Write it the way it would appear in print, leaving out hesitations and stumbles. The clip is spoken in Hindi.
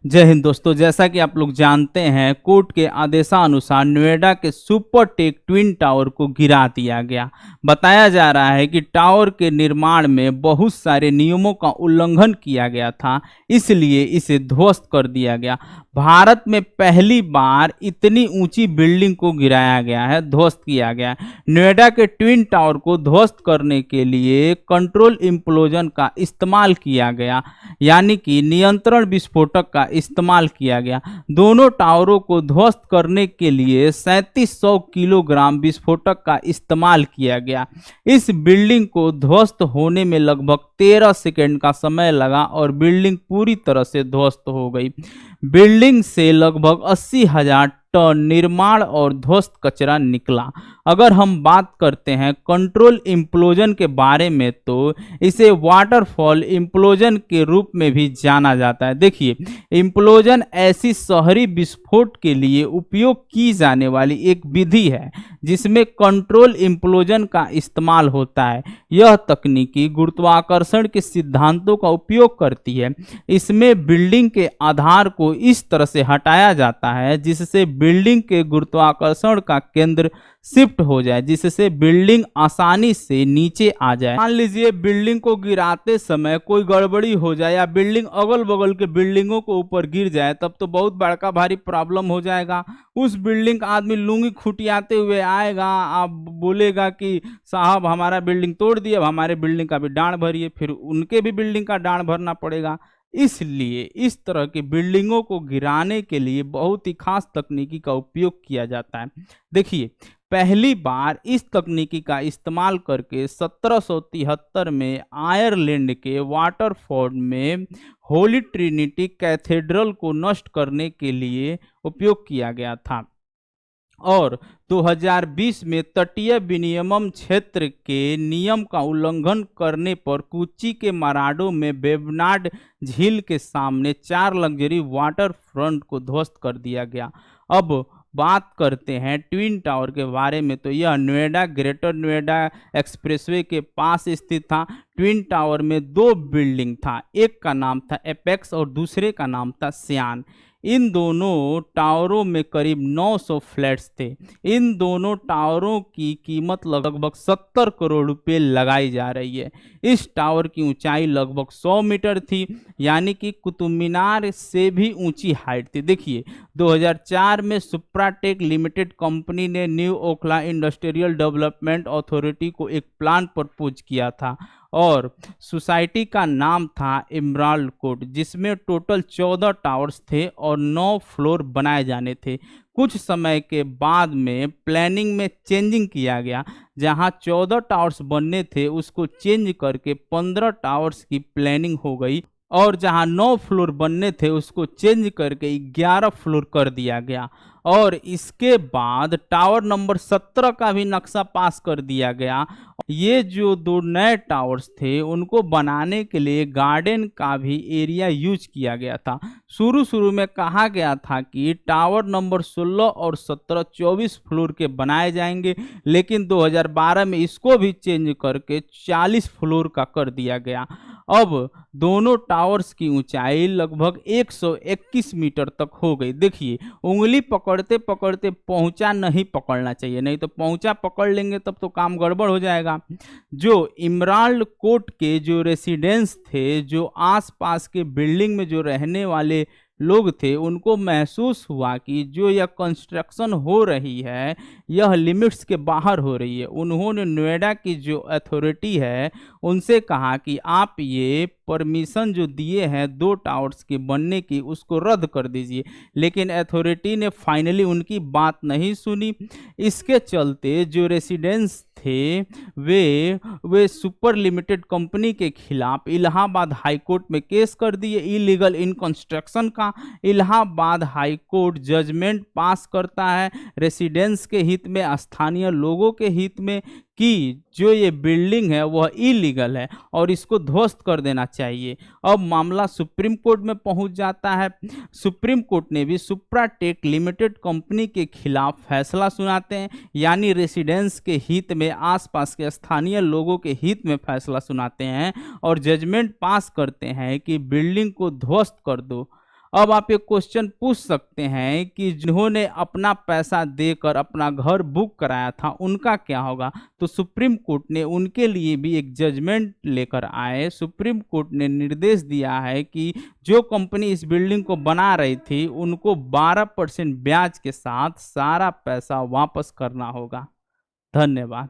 जय हिंद दोस्तों। जैसा कि आप लोग जानते हैं, कोर्ट के आदेशानुसार नोएडा के सुपर टेक ट्विन टावर को गिरा दिया गया। बताया जा रहा है कि टावर के निर्माण में बहुत सारे नियमों का उल्लंघन किया गया था, इसलिए इसे ध्वस्त कर दिया गया। भारत में पहली बार इतनी ऊंची बिल्डिंग को गिराया गया है, ध्वस्त किया गया है। नोएडा के ट्विन टावर को ध्वस्त करने के लिए कंट्रोल इम्प्लोजन का इस्तेमाल किया गया, यानी कि नियंत्रण विस्फोटक का इस्तेमाल किया गया। दोनों टावरों को ध्वस्त करने के लिए 3700 किलोग्राम विस्फोटक का इस्तेमाल किया गया। इस बिल्डिंग को ध्वस्त होने में लगभग 13 सेकंड का समय लगा और बिल्डिंग पूरी तरह से ध्वस्त हो गई। बिल्डिंग से लगभग 80,000 टन निर्माण और ध्वस्त कचरा निकला। अगर हम बात करते हैं कंट्रोल इम्प्लोजन के बारे में, तो इसे वाटरफॉल इम्प्लोजन के रूप में भी जाना जाता है। देखिए, इम्प्लोजन ऐसी शहरी विस्फोट के लिए उपयोग की जाने वाली एक विधि है जिसमें कंट्रोल इम्प्लोजन का इस्तेमाल होता है। यह तकनीकी गुरुत्वाकर्षण के सिद्धांतों का उपयोग करती है। इसमें बिल्डिंग के आधार को इस तरह से हटाया जाता है जिससे बिल्डिंग के गुरुत्वाकर्षण का केंद्र शिफ्ट हो जाए, जिससे बिल्डिंग आसानी से नीचे आ जाए। मान लीजिए बिल्डिंग को गिराते समय कोई गड़बड़ी हो जाए या बिल्डिंग अगल बगल के बिल्डिंगों को ऊपर गिर जाए, तब तो बहुत बड़का भारी प्रॉब्लम हो जाएगा। उस बिल्डिंग का आदमी लुंगी खुटियाते हुए आएगा, आप बोलेगा कि साहब हमारा बिल्डिंग तोड़ दिए, अब हमारे बिल्डिंग का भी डांड भरिए, फिर उनके भी बिल्डिंग का डांड भरना पड़ेगा। इसलिए इस तरह की बिल्डिंगों को गिराने के लिए बहुत ही खास तकनीकी का उपयोग किया जाता है। देखिए, पहली बार इस तकनीकी का इस्तेमाल करके 1773 में आयरलैंड के वाटरफोर्ड में होली ट्रिनिटी कैथेड्रल को नष्ट करने के लिए उपयोग किया गया था। और 2020 में तटीय विनियमन क्षेत्र के नियम का उल्लंघन करने पर कोच्चि के मराडो में वेबनाड झील के सामने 4 लग्जरी वाटर फ्रंट को ध्वस्त कर दिया गया। अब बात करते हैं ट्विन टावर के बारे में, तो यह नोएडा ग्रेटर नोएडा एक्सप्रेसवे के पास स्थित था। ट्विन टावर में 2 बिल्डिंग था, एक का नाम था एपेक्स और दूसरे का नाम था सियान। इन दोनों टावरों में करीब 900 फ्लैट्स थे। इन दोनों टावरों की कीमत लगभग 70 करोड़ रुपए लगाई जा रही है। इस टावर की ऊंचाई लगभग 100 मीटर थी, यानी कि कुतुब मीनार से भी ऊंची हाइट थी। देखिए, 2004 में सुप्राटेक लिमिटेड कंपनी ने new Okhla industrial development authority को एक प्लान प्रपोज किया था और सोसाइटी का नाम था एमराल्ड कोर्ट, जिसमें टोटल 14 टावर्स थे और 9 फ्लोर बनाए जाने थे। कुछ समय के बाद में प्लानिंग में चेंजिंग किया गया, जहां 14 टावर्स बनने थे उसको चेंज करके 15 टावर्स की प्लानिंग हो गई और जहां 9 फ्लोर बनने थे उसको चेंज करके 11 फ्लोर कर दिया गया। और इसके बाद टावर नंबर 17 का भी नक्शा पास कर दिया गया। ये जो 2 नए टावर्स थे उनको बनाने के लिए गार्डन का भी एरिया यूज किया गया था। शुरू में कहा गया था कि टावर नंबर 16 और 17 24 फ्लोर के बनाए जाएंगे, लेकिन 2012 में इसको भी चेंज करके 40 फ्लोर का कर दिया गया। अब दोनों टावर्स की ऊंचाई लगभग 121 मीटर तक हो गई। देखिए, उंगली पकड़ते पकड़ते पहुंचा नहीं पकड़ना चाहिए, नहीं तो पहुंचा पकड़ लेंगे तब तो काम गड़बड़ हो जाएगा। जो इमराल्ड कोर्ट के जो रेसिडेंस थे, जो आसपास के बिल्डिंग में जो रहने वाले लोग थे, उनको महसूस हुआ कि जो यह कंस्ट्रक्शन हो रही है यह लिमिट्स के बाहर हो रही है। उन्होंने नोएडा की जो अथॉरिटी है उनसे कहा कि आप ये परमिशन जो दिए हैं 2 टावर्स के बनने की उसको रद्द कर दीजिए, लेकिन अथॉरिटी ने फाइनली उनकी बात नहीं सुनी। इसके चलते जो रेसिडेंस थे वे सुपर लिमिटेड कंपनी के खिलाफ इलाहाबाद हाई कोर्ट में केस कर दिए इलीगल इन कंस्ट्रक्शन का। इलाहाबाद हाई कोर्ट जजमेंट पास करता है रेसिडेंस के हित में, स्थानीय लोगों के हित में, कि जो ये बिल्डिंग है वह इलीगल है और इसको ध्वस्त कर देना चाहिए। अब मामला सुप्रीम कोर्ट में पहुंच जाता है। सुप्रीम कोर्ट ने भी सुप्राटेक लिमिटेड कंपनी के खिलाफ फैसला सुनाते हैं, यानी रेसिडेंस के हित में, आसपास के स्थानीय लोगों के हित में फैसला सुनाते हैं और जजमेंट पास करते हैं कि बिल्डिंग को ध्वस्त कर दो। अब आप ये क्वेश्चन पूछ सकते हैं कि जिन्होंने अपना पैसा देकर अपना घर बुक कराया था उनका क्या होगा। तो सुप्रीम कोर्ट ने उनके लिए भी एक जजमेंट लेकर आए। सुप्रीम कोर्ट ने निर्देश दिया है कि जो कंपनी इस बिल्डिंग को बना रही थी उनको 12% ब्याज के साथ सारा पैसा वापस करना होगा। धन्यवाद।